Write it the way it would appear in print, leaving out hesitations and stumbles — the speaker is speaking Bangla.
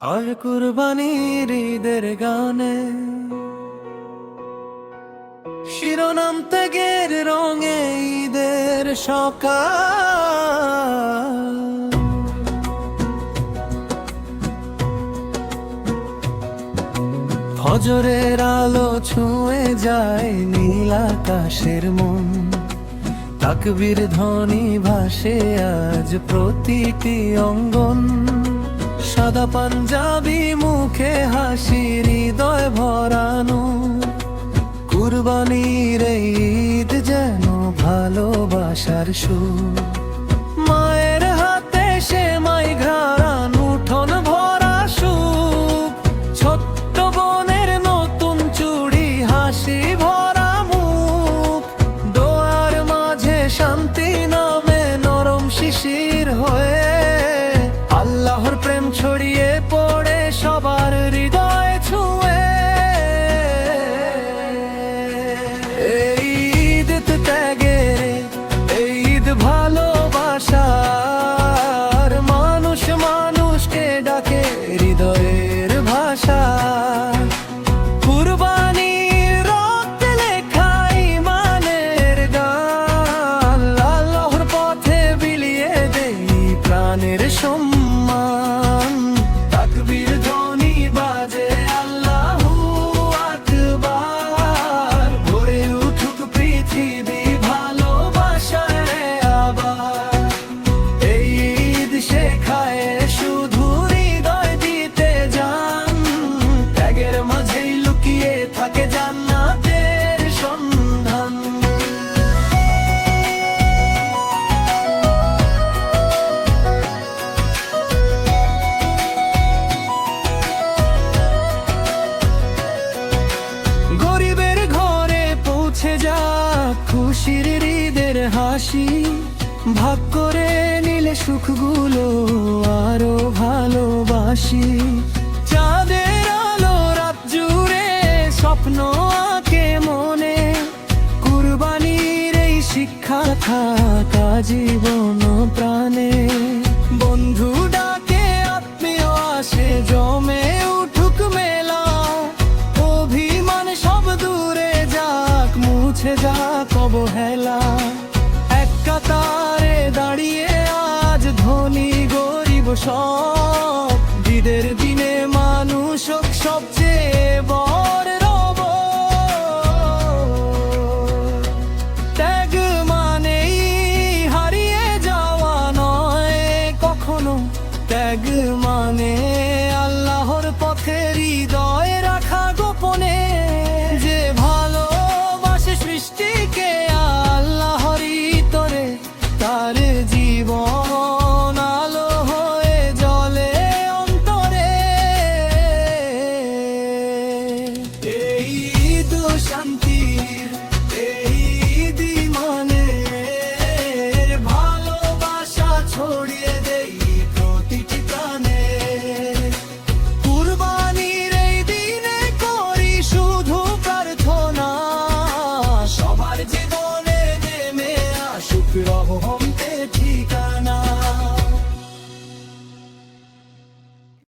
আর কুরবানির ঈদের গানে শিরোনাম ত্যাগের রঙে ঈদের সকাল। ফজরের আলো ছুঁয়ে যায় নীল আকাশের মন, তাকবীর ধ্বনি ভাসে আজ প্রতিটি অঙ্গন। সাদা পাঞ্জাবি মুখে হাসি, হৃদয় ভরানো। কুরবানির এই ঈদ যেন ভালোবাসার সুর, মায়ের হাতে সেমাই ঘ্রাণ, উঠোন ভরা সুখ। ছোট্ট বোনের নতুন চুড়ি, হাসি ভরা মুখ। দোয়ার মাঝে শান্তি নামে নরম শিশির হয়ে, আল্লাহর প্রেম ছড়িয়ে পড়ে সবার হৃদয় ছুঁয়ে। এই ঈদ ত্যাগের, এই ঈদ ভালোবাসার, মানুষ মানুষকে ডাকে হৃদয়ের ভাষা। কুরবানির রক্তে লেখা ঈমানের গান, আল্লাহর পথে বিলিয়ে দেই প্রাণের সম্মান। তাকবীর ধ্বনি বাজে আল্লাহু আকবার, ভরে উঠুক পৃথিবী ভালোবাসায় আবার। এই ঈদ শেখায় শুধু হৃদয় দিতে যান, ত্যাগের মাঝেই লুকিয়ে থাকে জান্নাতের সন্ধান। গরিবের ঘরে পৌঁছে যাক খুশির ঈদের হাসি, ভাগ করে নিলে সুখগুলো আরো ভালোবাসি। চাঁদের আলো রাত জুড়ে স্বপ্ন আঁকে মনে, কুরবানির এই শিক্ষা থাকা জীবন প্রাণে। বন্ধু ডাকে, আত্মীয় আসে, জমে উঠুক মেলা। অভিমান সব দূরে যাক, মুছে যাক অবহেলা। এক কাতারে দাঁড়িয়ে আজ ধনী গরিব সব